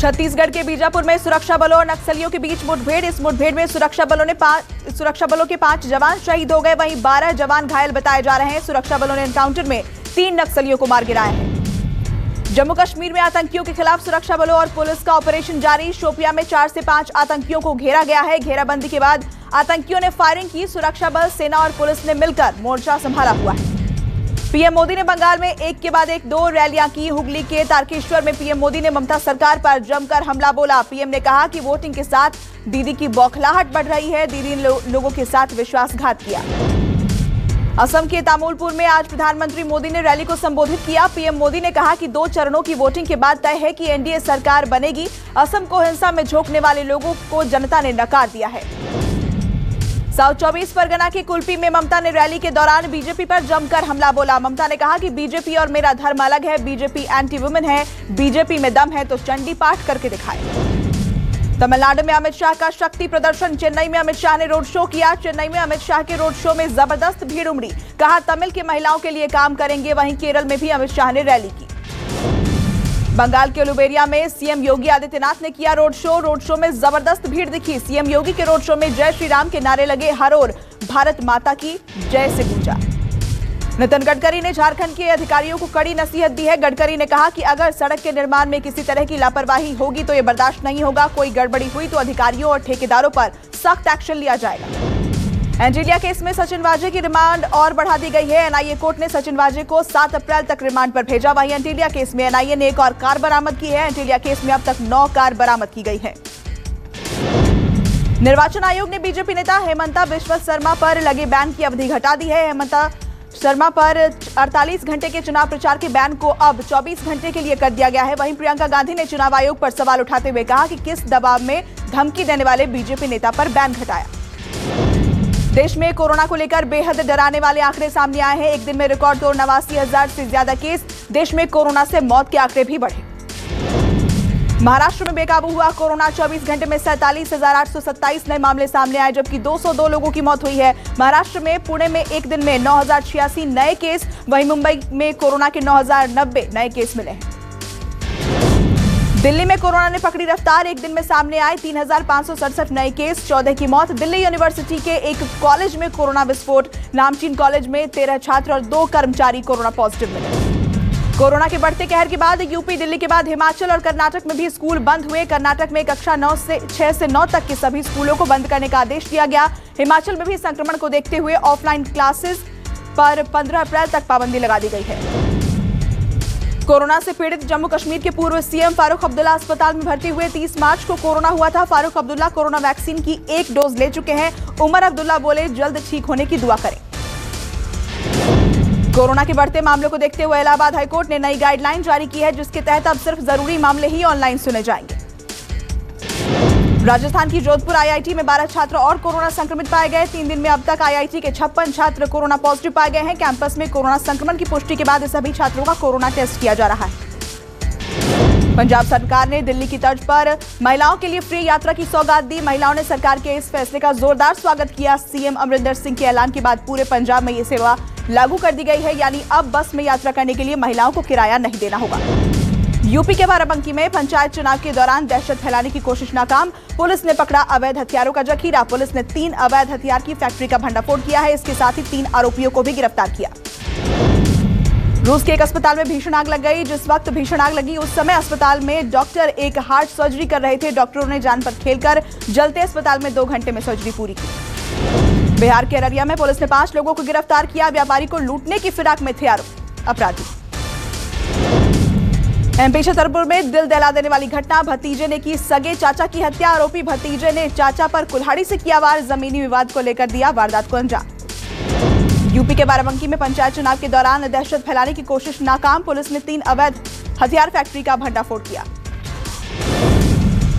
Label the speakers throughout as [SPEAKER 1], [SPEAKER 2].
[SPEAKER 1] छत्तीसगढ़ के बीजापुर में सुरक्षा बलों और नक्सलियों के बीच मुठभेड़। इस मुठभेड़ में सुरक्षा बलों के 5 जवान शहीद हो गए, वहीं 12 जवान घायल बताए जा रहे हैं। सुरक्षा बलों ने एनकाउंटर में 3 नक्सलियों को मार गिराया है। जम्मू कश्मीर में आतंकियों के खिलाफ सुरक्षा बलों और पुलिस का ऑपरेशन जारी। शोपियां में 4 से 5 आतंकियों को घेरा गया है। घेराबंदी के बाद आतंकियों ने फायरिंग की। सुरक्षा बल, सेना और पुलिस ने मिलकर मोर्चा संभाला हुआ है। पीएम मोदी ने बंगाल में एक के बाद एक 2 रैलियां की। हुगली के तारकेश्वर में पीएम मोदी ने ममता सरकार पर जमकर हमला बोला। पीएम ने कहा कि वोटिंग के साथ दीदी की बौखलाहट बढ़ रही है। दीदी ने लोगों के साथ विश्वासघात किया। असम के तामुलपुर में आज प्रधानमंत्री मोदी ने रैली को संबोधित किया। पीएम मोदी ने कहा कि 2 चरणों की वोटिंग के बाद तय है कि एनडीए सरकार बनेगी। असम को हिंसा में झोंकने वाले लोगों को जनता ने नकार दिया है। साउथ 24 परगना के कुल्पी में ममता ने रैली के दौरान बीजेपी पर जमकर हमला बोला। ममता ने कहा कि बीजेपी और मेरा धर्म अलग है। बीजेपी एंटी वुमेन है। बीजेपी में दम है तो चंडी पाठ करके दिखाए। तमिलनाडु में अमित शाह का शक्ति प्रदर्शन। चेन्नई में अमित शाह ने रोड शो किया। चेन्नई में अमित शाह के रोड शो में जबरदस्त भीड़ उमड़ी। कहा तमिल की महिलाओं के लिए काम करेंगे। वहीं केरल में भी अमित शाह ने रैली की। बंगाल के उलुबेरिया में सीएम योगी आदित्यनाथ ने किया रोड शो। रोड शो में जबरदस्त भीड़ दिखी। सीएम योगी के रोड शो में जय श्री राम के नारे लगे। हर ओर भारत माता की जय से गूंजा। नितिन गडकरी ने झारखंड के अधिकारियों को कड़ी नसीहत दी है। गडकरी ने कहा कि अगर सड़क के निर्माण में किसी तरह की लापरवाही होगी तो ये बर्दाश्त नहीं होगा। कोई गड़बड़ी हुई तो अधिकारियों और ठेकेदारों पर सख्त एक्शन लिया जाएगा। एंटीलिया केस में सचिन वाजे की रिमांड और बढ़ा दी गई है। एनआईए कोर्ट ने सचिन वाजे को 7 अप्रैल तक रिमांड पर भेजा। वहीं एंटीलिया केस में एनआईए ने एक और कार बरामद की है। एंटीलिया केस में अब तक 9 कार बरामद की गई है। निर्वाचन आयोग ने बीजेपी नेता हेमंता बिश्व शर्मा पर लगे बैन की अवधि घटा दी है। हेमंता शर्मा पर 48 घंटे के चुनाव प्रचार के बैन को अब 24 घंटे के लिए कर दिया गया है। वहीं प्रियंका गांधी ने चुनाव आयोग पर सवाल उठाते हुए कहा कि किस दबाव में धमकी देने वाले बीजेपी नेता पर बैन घटाया। देश में कोरोना को लेकर बेहद डराने वाले आंकड़े सामने आए हैं। एक दिन में रिकॉर्ड तोड़ 89,000 से ज्यादा केस। देश में कोरोना से मौत के आंकड़े भी बढ़े। महाराष्ट्र में बेकाबू हुआ कोरोना। 24 घंटे में 47,827 नए मामले सामने आए, जबकि 202 लोगों की मौत हुई है। महाराष्ट्र में पुणे में एक दिन में 9,086 नए केस। वहीं मुंबई में कोरोना के 9,090 नए केस मिले हैं। दिल्ली में कोरोना ने पकड़ी रफ्तार। एक दिन में सामने आए 3,567 नए केस, 14 की मौत। दिल्ली यूनिवर्सिटी के एक कॉलेज में कोरोना विस्फोट। नामचीन कॉलेज में 13 छात्र और 2 कर्मचारी कोरोना पॉजिटिव मिले। कोरोना के बढ़ते कहर के बाद यूपी, दिल्ली के बाद हिमाचल और कर्नाटक में भी स्कूल बंद हुए। कर्नाटक में कक्षा 6 से 9 तक के सभी स्कूलों को बंद करने का आदेश दिया गया। हिमाचल में भी संक्रमण को देखते हुए ऑफलाइन क्लासेस पर 15 अप्रैल तक पाबंदी लगा दी गई है। कोरोना से पीड़ित जम्मू कश्मीर के पूर्व सीएम फारूक अब्दुल्ला अस्पताल में भर्ती हुए। 30 मार्च को कोरोना हुआ था। फारूक अब्दुल्ला कोरोना वैक्सीन की 1 डोज ले चुके हैं। उमर अब्दुल्ला बोले जल्द ठीक होने की दुआ करें। कोरोना के बढ़ते मामलों को देखते हुए इलाहाबाद हाईकोर्ट ने नई गाइडलाइन जारी की है, जिसके तहत अब सिर्फ जरूरी मामले ही ऑनलाइन सुने जाएंगे। राजस्थान की जोधपुर आईआईटी में 12 छात्र और कोरोना संक्रमित पाए गए। 3 दिन में अब तक आईआईटी के 56 छात्र कोरोना पॉजिटिव पाए गए हैं। कैंपस में कोरोना संक्रमण की पुष्टि के बाद सभी छात्रों का कोरोना टेस्ट किया जा रहा है। पंजाब सरकार ने दिल्ली की तर्ज पर महिलाओं के लिए फ्री यात्रा की सौगात दी। महिलाओं ने सरकार के इस फैसले का जोरदार स्वागत किया। सीएम अमरिंदर सिंह के ऐलान के बाद पूरे पंजाब में ये सेवा लागू कर दी गई है, यानी अब बस में यात्रा करने के लिए महिलाओं को किराया नहीं देना होगा। यूपी के बाराबंकी में पंचायत चुनाव के दौरान दहशत फैलाने की कोशिश नाकाम। पुलिस ने पकड़ा अवैध हथियारों का जखीरा। पुलिस ने 3 अवैध हथियार की फैक्ट्री का भंडाफोड़ किया है। इसके साथ ही 3 आरोपियों को भी गिरफ्तार किया। रूस के एक अस्पताल में भीषण आग लग गई। जिस वक्त भीषण आग लगी उस समय अस्पताल में डॉक्टर एक हार्ट सर्जरी कर रहे थे। डॉक्टरों ने जान पर खेलकर जलते अस्पताल में 2 घंटे में सर्जरी पूरी की। बिहार के अररिया में पुलिस ने 5 लोगों को गिरफ्तार किया। व्यापारी को लूटने की फिराक में थे अपराधी। एमपी छतरपुर में दिल दहला देने वाली घटना। भतीजे ने की सगे चाचा की हत्या। आरोपी भतीजे ने चाचा पर कुल्हाड़ी से किया वार। जमीनी विवाद को लेकर दिया वारदात को अंजाम। यूपी के बाराबंकी में पंचायत चुनाव के दौरान दहशत फैलाने की कोशिश नाकाम। पुलिस ने 3 अवैध हथियार फैक्ट्री का भंडाफोड़ किया।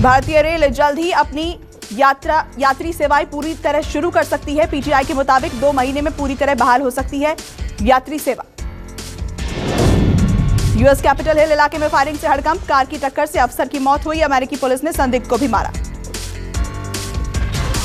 [SPEAKER 1] भारतीय रेल जल्द ही अपनी यात्री सेवाएं पूरी तरह शुरू कर सकती है। पीटीआई के मुताबिक 2 महीने में पूरी तरह बहाल हो सकती है यात्री सेवा। यूएस कैपिटल हिल इलाके में फायरिंग से हड़कंप। कार की टक्कर से अफसर की मौत हुई। अमेरिकी पुलिस ने संदिग्ध को भी मारा।